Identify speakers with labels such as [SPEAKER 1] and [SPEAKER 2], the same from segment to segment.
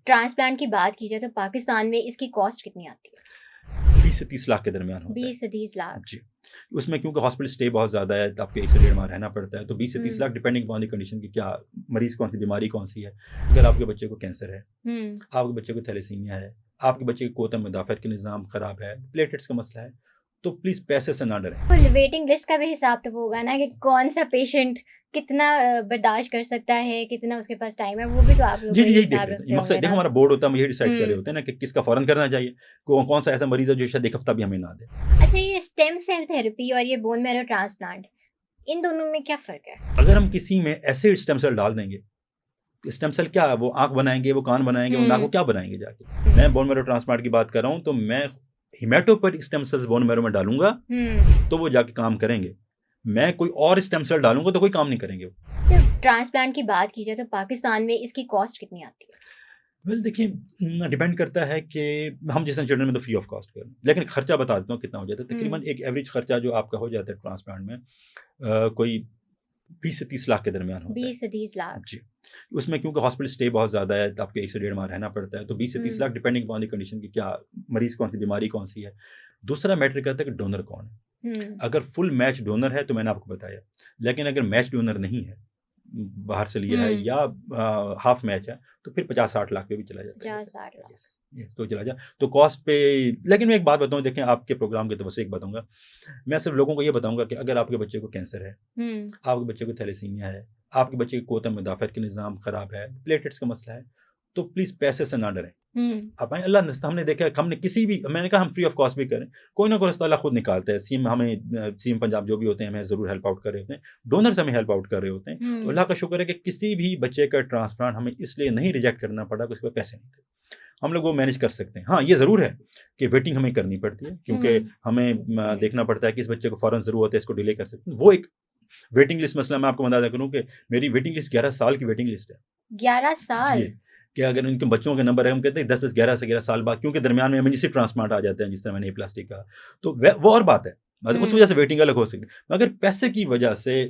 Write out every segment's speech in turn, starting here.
[SPEAKER 1] Transplant की बात की जाए तो पाकिस्तान में इसकी कॉस्ट कितनी आती है?
[SPEAKER 2] 20 से 30 लाख के दरमियान होता
[SPEAKER 1] 20 से 30 लाख।
[SPEAKER 2] है जी। उसमें क्योंकि हॉस्पिटल स्टे बहुत ज़्यादा है, तो आपको 1 से 1.5 माह रहना पड़ता है, तो 20 से 30 lakh depending upon the condition की क्या मरीज़ कौन सी बीमारी कौन सी है। अगर आपके बच्चे को कैंसर है, आपके बच्चे को थैलेसीमिया है, आपके बच्चे की क़ुव्वत मुदाफ़अत का निज़ाम ख़राब है, प्लेटलेट्स का मसला है, तो प्लीज़ पैसे से ना डरें।
[SPEAKER 1] तो वेटिंग लिस्ट का भी हिसाब तो वो होगा ना कि कौन सा पेशेंट कितना बर्दाश्त कर सकता है, कितना उसके पास टाइम है, वो भी तो आप लोग
[SPEAKER 2] जी,
[SPEAKER 1] वही
[SPEAKER 2] यही देख
[SPEAKER 1] हिसाब
[SPEAKER 2] रहे
[SPEAKER 1] रखते
[SPEAKER 2] हैं।
[SPEAKER 1] होंगे
[SPEAKER 2] मकसद देखो
[SPEAKER 1] ना?
[SPEAKER 2] हमारा बोर्ड होता है, हम यही डिसाइड कर रहे
[SPEAKER 1] हुँ।
[SPEAKER 2] होते हैं ना कि किसका फ़ौरन करना चाहिए, कौन सा ऐसा मरीज़ है जो शायद 1 हफ़्ता भी हमें ना दे।
[SPEAKER 1] अच्छा, ये स्टेम सेल थेरेपी और ये बोन मैरो ट्रांसप्लांट, इन दोनों में क्या फ़र्क है?
[SPEAKER 2] अगर हम किसी में ऐसे स्टेम सेल डाल देंगे, स्टेम सेल क्या है? वो आँख बनाएँगे, वो कान बनाएँगे, वो नाक, वो क्या बनाएँगे जाके? मैं बोन मैरो ट्रांसप्लांट की बात कर रहा हूँ, तो मैं haematopoietic stem cells bone marrow में डालूँगा, तो वो जाके काम करेंगे। मैं कोई और स्टेम सेल डालूँगा तो कोई काम नहीं करेंगे वो।
[SPEAKER 1] जब ट्रांसप्लांट की बात की जाए तो पाकिस्तान में इसकी कॉस्ट कितनी आती है?
[SPEAKER 2] वेल देखिए, डिपेंड करता है कि हम जिस चिल्ड्रन में तो फ्री ऑफ कॉस्ट कर रहे हैं, लेकिन खर्चा बता देता हूँ कितना हो जाता है। तकरीबन एक एवरेज खर्चा जो आपका हो जाता है ट्रांसप्लांट में कोई 20 से 30 लाख के दरमियान होता
[SPEAKER 1] 20 से 30 लाख।
[SPEAKER 2] है जी। उसमें क्योंकि हॉस्पिटल स्टे बहुत ज़्यादा है, तो आपको 1 से 1.5 माह रहना पड़ता है, तो 20 से 30 lakh depending upon the condition की क्या मरीज़ कौन सी बीमारी कौन सी है। दूसरा मैटर करता है कि डोनर कौन है। अगर फुल मैच डोनर है तो मैंने आपको बताया, लेकिन अगर मैच डोनर नहीं है, बाहर से लिया है या हाफ मैच है, तो फिर 50-60 लाख पे भी चला जाता है।
[SPEAKER 1] 50-60 लाख।
[SPEAKER 2] यस, ये तो चला जा तो कॉस्ट पे। लेकिन मैं एक बात बताऊँ, देखें आपके प्रोग्राम की तरफ से एक बताऊँगा, मैं सिर्फ लोगों को ये बताऊँगा कि अगर आपके बच्चे को कैंसर है, आपके बच्चे को थैलेसीमिया है, आपके बच्चे की क़ुव्वत मुदाफ़अत का निज़ाम ख़राब है, प्लेटलेट्स का मसला है, तो प्लीज़ पैसे से ना डरें। अब अल्लाह न हमने देखा, हमने किसी भी, मैंने कहा हम फ्री ऑफ कॉस्ट भी करें, कोई ना कोई रास्ता अल्लाह खुद निकालता है। सीएम पंजाब जो भी होते हैं हमें ज़रूर हेल्प आउट कर रहे होते हैं, डोनर्स हमें हेल्प आउट कर रहे होते हैं। तो अल्लाह का शुक्र है कि किसी भी बच्चे का ट्रांसप्लांट हमें इसलिए नहीं रिजेक्ट करना पड़ा कि उसके पास पैसे नहीं थे। हम लोग वो मैनेज कर सकते हैं। हाँ, ये ज़रूर है कि वेटिंग हमें करनी पड़ती है, क्योंकि हमें देखना पड़ता है कि इस बच्चे को फ़ौरन ज़रूरत है, इसको डिले कर सकते हैं। वो एक वेटिंग लिस्ट मसला मैं आपको अंदाज़ा करूँ कि मेरी वेटिंग लिस्ट 11 साल की वेटिंग लिस्ट है।
[SPEAKER 1] 11 साल?
[SPEAKER 2] ये कि अगर उनके बच्चों के नंबर है, हम कहते हैं 10 11 से 11 साल बाद, क्योंकि दरमियान में इमरजेंसी ट्रांसप्लांट आ जाते हैं, जिस तरह मैंने प्लास्टिक का, तो वो और बात है, मतलब उस वजह से वेटिंग अलग हो सकती है, मगर पैसे की वजह से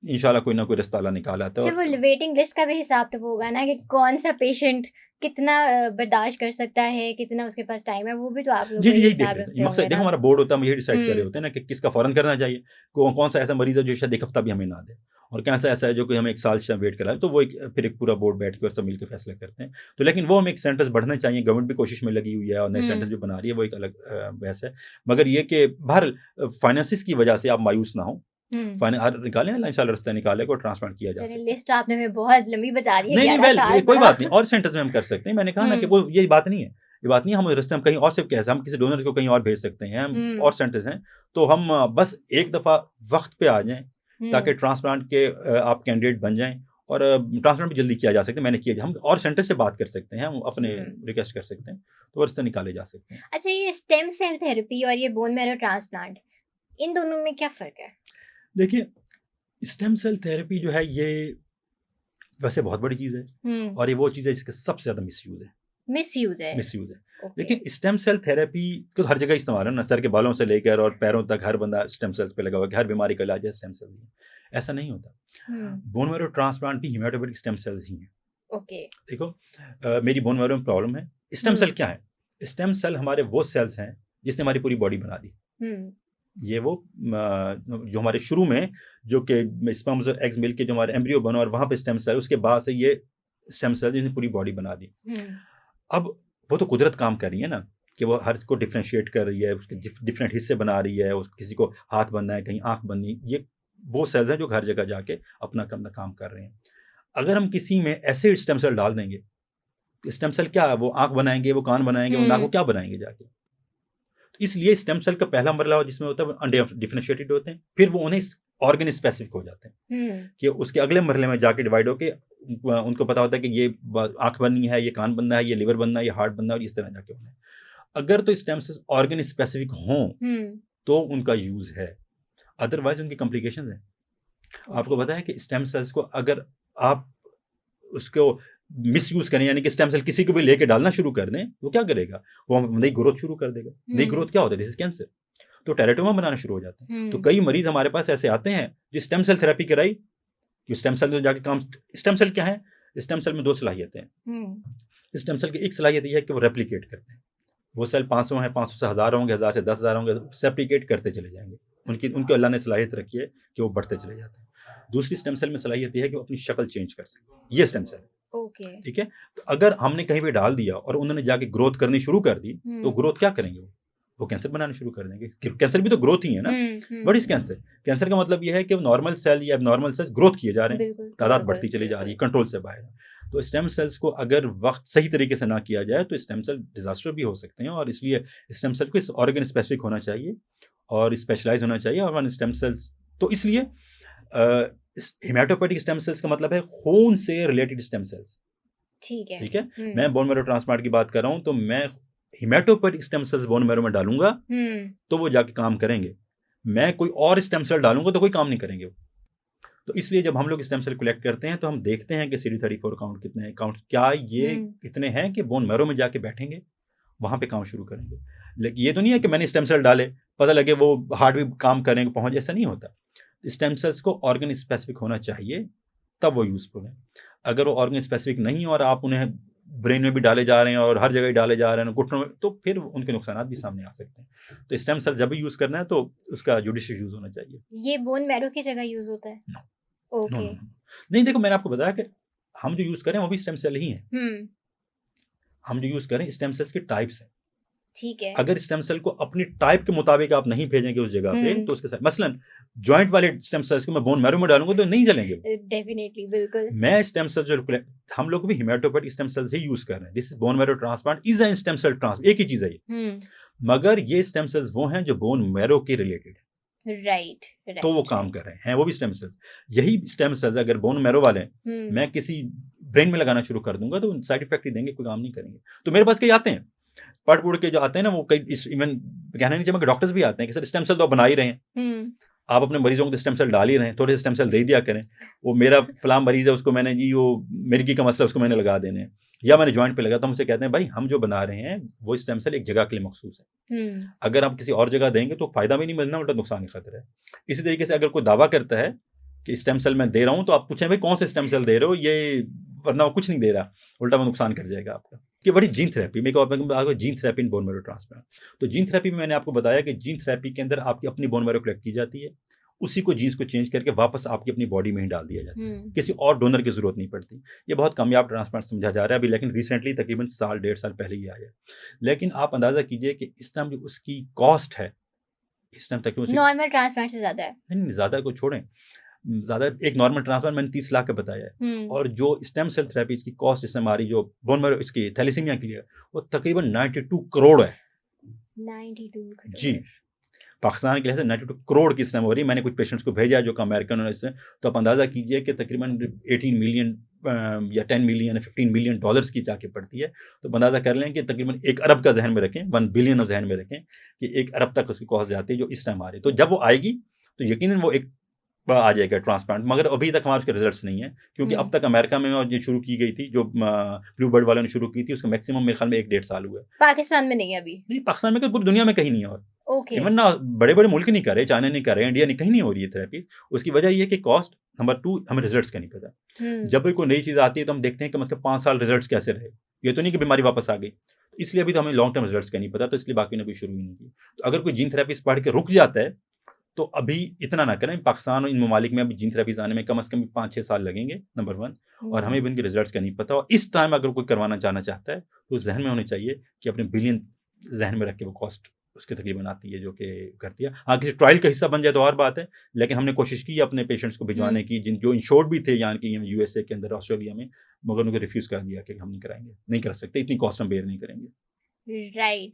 [SPEAKER 2] इंशाल्लाह कोई ना कोई रास्ता अल्लाह निकाल आता है।
[SPEAKER 1] जब वो वेटिंग लिस्ट का भी हिसाब तो वो होगा ना कि कौन सा पेशेंट कितना बर्दाश्त कर सकता है, कितना उसके पास टाइम है, वो भी तो आप लोग
[SPEAKER 2] जी,
[SPEAKER 1] वही
[SPEAKER 2] यही देख
[SPEAKER 1] हिसाब
[SPEAKER 2] रहे
[SPEAKER 1] रखते
[SPEAKER 2] हैं। मकसद
[SPEAKER 1] होंगे
[SPEAKER 2] देखो
[SPEAKER 1] ना?
[SPEAKER 2] हमारा बोर्ड होता है, हम यही डिसाइड कर रहे होते हैं ना कि किसका फ़ौरन करना चाहिए, कौन सा ऐसा मरीज़ है जो शायद 1 हफ्ता भी हमें ना दे, और कैसा ऐसा है जो कि हमें 1 साल से वेट कराए, तो वो फिर एक पूरा बोर्ड बैठ के और सब मिलकर फैसला करते हैं। तो लेकिन वो हमें एक सेंटर्स बढ़ने चाहिए, गवर्नमेंट भी कोशिश में लगी हुई है और नए सेंटर्स भी बना रही है, वो एक अलग बहस है। मगर ये कि बहरहाल फाइनेंसिस की वजह से आप मायूस ना हों, निकालें, अल्लाह इंशाल्लाह रास्ता निकालेगा और ट्रांसप्लांट किया जा
[SPEAKER 1] चलिए,
[SPEAKER 2] सकता है।
[SPEAKER 1] लिस्ट आपने हमें बहुत लंबी बता दी है,
[SPEAKER 2] नहीं,
[SPEAKER 1] 11
[SPEAKER 2] वेल
[SPEAKER 1] साल
[SPEAKER 2] कोई
[SPEAKER 1] बड़ा।
[SPEAKER 2] बात नहीं, और सेंटर्स में हम कर सकते हैं। मैंने कहा ना कि वो ये बात नहीं है, ये बात नहीं है, हम रास्ते हम कहीं और से कैसे हम किसी डोनर को कहीं और भेज सकते हैं, हम और सेंटर्स हैं, तो हम बस एक दफ़ा वक्त पे आ जाएं, ताकि ट्रांसप्लांट के आप कैंडिडेट बन जाएं, और ट्रांसप्लांट भी जल्दी किया जा सकता है। मैंने किया, हम और सेंटर से बात कर सकते हैं, हम अपने रिक्वेस्ट कर सकते हैं, तो वो रास्ते निकाले जा सकते हैं।
[SPEAKER 1] अच्छा, ये स्टेम सेल थेरेपी और ये बोन मैरो ट्रांसप्लांट, इन दोनों में क्या फ़र्क है?
[SPEAKER 2] देखिए, स्टेम सेल थेरेपी जो है, ये वैसे बहुत बड़ी चीज़ है, और ये वो चीज़ है जिसका सबसे ज़्यादा मिसयूज़ है।
[SPEAKER 1] मिसयूज़ है?
[SPEAKER 2] मिसयूज़ है।
[SPEAKER 1] ओके।
[SPEAKER 2] देखिए, स्टेम सेल थेरेपी तो हर जगह इस्तेमाल है ना, सर के बालों से लेकर और पैरों तक हर बंदा स्टेम सेल्स पे लगा हुआ है कि हर बीमारी का इलाज है स्टेम सेल ही है। ऐसा नहीं होता। बोन मैरो ट्रांसप्लांट भी हेमाटोपोएटिक स्टेम सेल्स ही हैं।
[SPEAKER 1] ओके।
[SPEAKER 2] देखो, मेरी बोन मैरो में प्रॉब्लम है। स्टेम सेल क्या है? स्टेम सेल हमारे वो सेल्स हैं जिसने हमारी पूरी बॉडी बना दी। ये वो जो हमारे शुरू में जो कि स्पर्म्स और एग्स मिलके जो हमारे एम्ब्रियो बना और वहाँ पे स्टेम सेल, उसके बाद से ये स्टेम सेल जिसने पूरी बॉडी बना दी। अब वो तो कुदरत काम कर रही है ना, कि वो हर को डिफरेंशिएट कर रही है, उसके डिफरेंट हिस्से बना रही है, किसी को हाथ बनना है, कहीं आँख बननी, ये वो सेल्स हैं जो हर जगह जाके अपना काम कर रहे हैं। अगर हम किसी में ऐसे स्टेम सेल डाल देंगे, स्टेम सेल क्या है? वो आँख बनाएंगे, वो कान बनाएंगे, वो नाक, वो क्या बनाएंगे जाके? इसलिए स्टेम सेल का पहला मरला जिसमें होता है वो अनडिफरेंशिएटेड होते हैं, फिर वो उन्हें ऑर्गन स्पेसिफिक हो जाते हैं, कि उसके अगले मरहले में जाके डिवाइड होके उनको पता होता है कि ये आँख बननी है, ये कान बनना है, ये लिवर बनना है, ये हार्ट बनना है, और इस तरह जाके होना है। अगर तो स्टेम सेल्स ऑर्गन स्पेसिफिक हों तो उनका यूज़ है, अदरवाइज उनकी कॉम्प्लिकेशंस हैं। आपको पता है कि स्टेम सेल्स को अगर आप उसको मिसयूज करें, यानी कि स्टेम सेल किसी को भी लेके डालना शुरू कर दें, वो क्या करेगा? वो नई ग्रोथ शुरू कर देगा। नई ग्रोथ क्या होता है? This is cancer. तो टेराटोमा बनाना शुरू हो जाते हैं। तो कई मरीज हमारे पास ऐसे आते हैं जो स्टेम सेल थेरेपी कराई, कि स्टेम सेल जाके काम। स्टेम सेल क्या है? स्टेम सेल में 2 सलाहियतें हैं। स्टेम सेल की एक सलाहियत ये है कि वो रेप्लिकेट करते हैं। वो सेल 500 हैं, 500 से 1000 होंगे, 1000 से 10,000 होंगे, सेप्लिकेट करते चले जाएंगे। उनको अल्लाह ने सलाहियत रखी है कि वो बढ़ते चले जाते हैं। दूसरी स्टेम सेल में सलाहियत ये है कि वो अपनी शक्ल चेंज कर सके। ये स्टेम सेल
[SPEAKER 1] ओके।
[SPEAKER 2] ठीक है। तो अगर हमने कहीं पे डाल दिया और उन्होंने जाके ग्रोथ करनी शुरू कर दी, तो ग्रोथ क्या करेंगे? वो कैंसर बनाना शुरू कर देंगे। कैंसर भी तो ग्रोथ ही है ना। What is cancer? कैंसर का मतलब ये है कि नॉर्मल सेल या एबनॉर्मल सेल्स ग्रोथ किए जा रहे हैं, तादाद बढ़ती चली जा रही है, कंट्रोल से बाहर। तो स्टेम सेल्स को अगर वक्त सही तरीके से ना किया जाए तो स्टेम सेल डिजास्टर भी हो सकते हैं, और इसलिए स्टेम सेल को इस ऑर्गन स्पेसिफिक होना चाहिए और स्पेशलाइज होना चाहिए। और स्टेम सेल्स तो इसलिए हेमाटोपोएटिक स्टेम सेल्स का मतलब है खून से रिलेटेड स्टेम सेल्स। ठीक है। मैं बोन मैरो ट्रांसप्लांट की बात कर रहा हूं, तो मैं haematopoietic stem cells bone marrow में डालूंगा तो वो जाके काम करेंगे। मैं कोई और स्टेम सेल डालूंगा तो कोई काम नहीं करेंगे वो। तो इसलिए जब हम लोग स्टेम सेल कलेक्ट करते हैं तो हम देखते हैं कि CD34 काउंट कितने हैं, काउंट क्या ये इतने हैं कि बोन मैरो में जाके बैठेंगे, वहां पे काम शुरू करेंगे। लेकिन ये तो नहीं है कि मैंने स्टेम सेल डाले, पता लगे वो हार्ट भी काम करेंगे, पहुंच, ऐसा नहीं होता। स्टेम सेल्स को ऑर्गन स्पेसिफिक होना चाहिए, तब वो यूजफुल है। अगर वो ऑर्गन स्पेसिफिक नहीं और आप उन्हें ब्रेन में भी डाले जा रहे हैं और हर जगह डाले जा रहे हैं, घुटनों में, तो फिर उनके नुकसान भी सामने आ सकते हैं। तो स्टेम सेल जब भी यूज करना है तो उसका जुडिशियस यूज होना चाहिए।
[SPEAKER 1] ये बोन मैरो की जगह यूज होता है?
[SPEAKER 2] ओके। नहीं, देखो मैंने आपको बताया कि हम जो यूज करें वो भी स्टेम सेल ही है। हम जो यूज करें स्टेम सेल्स के टाइप्स हैं।
[SPEAKER 1] ठीक है।
[SPEAKER 2] अगर स्टेम सेल को अपनी टाइप के मुताबिक आप नहीं भेजेंगे उस जगह पे, तो उसके साथ मसलन जॉइंट वाले स्टेम सेल्स को मैं बोन मैरो में डालूंगा तो नहीं चलेंगे।
[SPEAKER 1] डेफिनेटली, बिल्कुल। मैं
[SPEAKER 2] स्टेम सेल जो हम लोग भी हेमाटोपोएटिक स्टेम सेल्स ही यूज कर रहे हैं। This is bone marrow transplant is a stem cell transplant, एक ही चीज है ये। मगर ये स्टेम सेल्स वो हैं जो बोन मैरो के रिलेटेड है।
[SPEAKER 1] राइट।
[SPEAKER 2] तो वो काम कर रहे हैं वो भी स्टेम सेल्स। यही स्टेम सेल्स अगर बोन मैरो वाले मैं किसी ब्रेन में लगाना शुरू कर दूंगा तो साइड इफेक्ट ही देंगे, कोई काम नहीं करेंगे। तो मेरे पास कई आते हैं पढ़ पुढ़ के जो आते हैं ना, वो कई इवन कहना नहीं चाहिए, डॉक्टर्स भी आते हैं कि सर स्टेम सेल तो आप बना ही रहे हैं, आप अपने मरीजों को स्टेम सेल डाल ही रहे हैं, थोड़े स्टेम सेल दे दिया करें। वो मेरा फलाम मरीज है, उसको मैंने जी वो मिर्गी का मसला, उसको मैंने लगा देने, या मैंने जॉइंट पे लगा, तो हमसे कहते हैं भाई हम जो बना रहे हैं वो स्टेम सेल एक जगह के लिए मखसूस है। अगर आप किसी और जगह देंगे तो फायदा भी नहीं मिलना, उल्टा नुकसान का खतरा है। इसी तरीके से अगर कोई दावा करता है कि स्टेम सेल मैं दे रहा हूँ, तो आप पूछें भाई कौन से स्टेम सेल दे रहे हो, ये वरना वो कुछ नहीं दे रहा, उल्टा वो नुकसान कर जाएगा आपका। कि बड़ी जीन थेरेपी, मेरे को gene therapy in bone marrow transplant. तो जीन थेरेपी में मैंने आपको बताया कि जीन थेरेपी के अंदर आपकी अपनी बोन मैरो कलेक्ट की जाती है, उसी को जीन्स को चेंज करके वापस आपकी अपनी बॉडी में ही डाल दिया जाता है, किसी और डोनर की जरूरत नहीं पड़ती। ये बहुत कामयाब ट्रांसप्लांट समझा जा रहा है अभी, लेकिन रिसेंटली तकरीबन साल 1.5 साल पहले ही आया। लेकिन आप अंदाजा कीजिए कि इस टाइम जो उसकी कॉस्ट है, इस टाइम तक
[SPEAKER 1] नॉर्मल ट्रांसप्लांट से ज्यादा है।
[SPEAKER 2] नहीं, ज्यादा को छोड़ें, ज्यादा एक नॉर्मल ट्रांसप्लांट मैंने 30 लाख का बताया है, और जो स्टेम सेल थेरेपी इसकी कॉस्ट इस हमारी जो बोन मैरो इसकी थैलेसीमिया के लिए वो तकरीबन 92 करोड़ है।
[SPEAKER 1] 92 करोड़
[SPEAKER 2] जी, पाकिस्तान के लिहाज से 92 करोड़ की स्टेम हो रही है। मैंने कुछ पेशेंट्स को भेजा है जो कि अमेरिकन और इससे, तो आप अंदाजा कीजिए कि तकरीबन 18 मिलियन या 10 मिलियन या 15 मिलियन डॉलर्स की जाके पड़ती है। तो अंदाजा कर लें कि तकरीबन 1 अरब का जहन में रखें, 1 बिलियन जहन में रखें कि 1 अरब तक उसकी कॉस्ट जाती है जो इस टाइम आ रही है। तो जब वो आएगी तो यकीनन वो एक आ जाएगा ट्रांसप्लांट, मगर अभी तक हमारे उसके रिजल्ट्स नहीं है, क्योंकि अब तक अमेरिका में ये शुरू की गई थी, जो ब्लू बर्ड वालों ने शुरू की थी, उसका मैक्सिमम मेरे ख्याल में 1-1.5 साल हुआ है।
[SPEAKER 1] पाकिस्तान में नहीं अभी?
[SPEAKER 2] नहीं, पाकिस्तान में, पूरी दुनिया में कहीं नहीं है। और
[SPEAKER 1] ओके।
[SPEAKER 2] इवन ना बड़े बड़े मुल्क नहीं कर रहे, चाइना नहीं कर रहे, इंडिया नहीं, कहीं नहीं हो रही है थेरेपी। उसकी वजह ये है कि कॉस्ट, नंबर 2 हमें रिजल्ट्स का नहीं पता। जब भी कोई नई चीज़ आती है तो हम देखते हैं कि मतलब 5 साल रिजल्ट्स कैसे रहे, ये तो नहीं कि बीमारी वापस आ गई। इसलिए अभी तो हमें लॉन्ग टर्म रिजल्ट्स का नहीं पता, तो इसलिए बाकी ने भी शुरू ही नहीं की। तो अगर कोई जीन थेरेपी पढ़ के रुक जाता है तो अभी इतना ना करें। पाकिस्तान और इन ममालिक में अभी जीन थेरेपीज आने में कम से कम 5-6 साल लगेंगे, नंबर 1, और हमें भी इनके रिजल्ट्स का नहीं पता। और इस टाइम अगर कोई करवाना चाहना चाहता है तो जहन में होनी चाहिए कि अपने बिलियन जहन में रख के वो कॉस्ट उसके तकरीबन आती है जो कि करती है। हाँ, किसी ट्रायल का हिस्सा बन जाए तो और बात है, लेकिन हमने कोशिश की अपने पेशेंट्स को भिजवाने की जो इंश्योर्ड भी थे, यानी कि USA के अंदर, ऑस्ट्रेलिया में, मगर उनको रिफ्यूज़ कर दिया कि हम नहीं कराएंगे, नहीं कर सकते, इतनी कॉस्ट हम बेयर नहीं करेंगे।
[SPEAKER 1] राइट।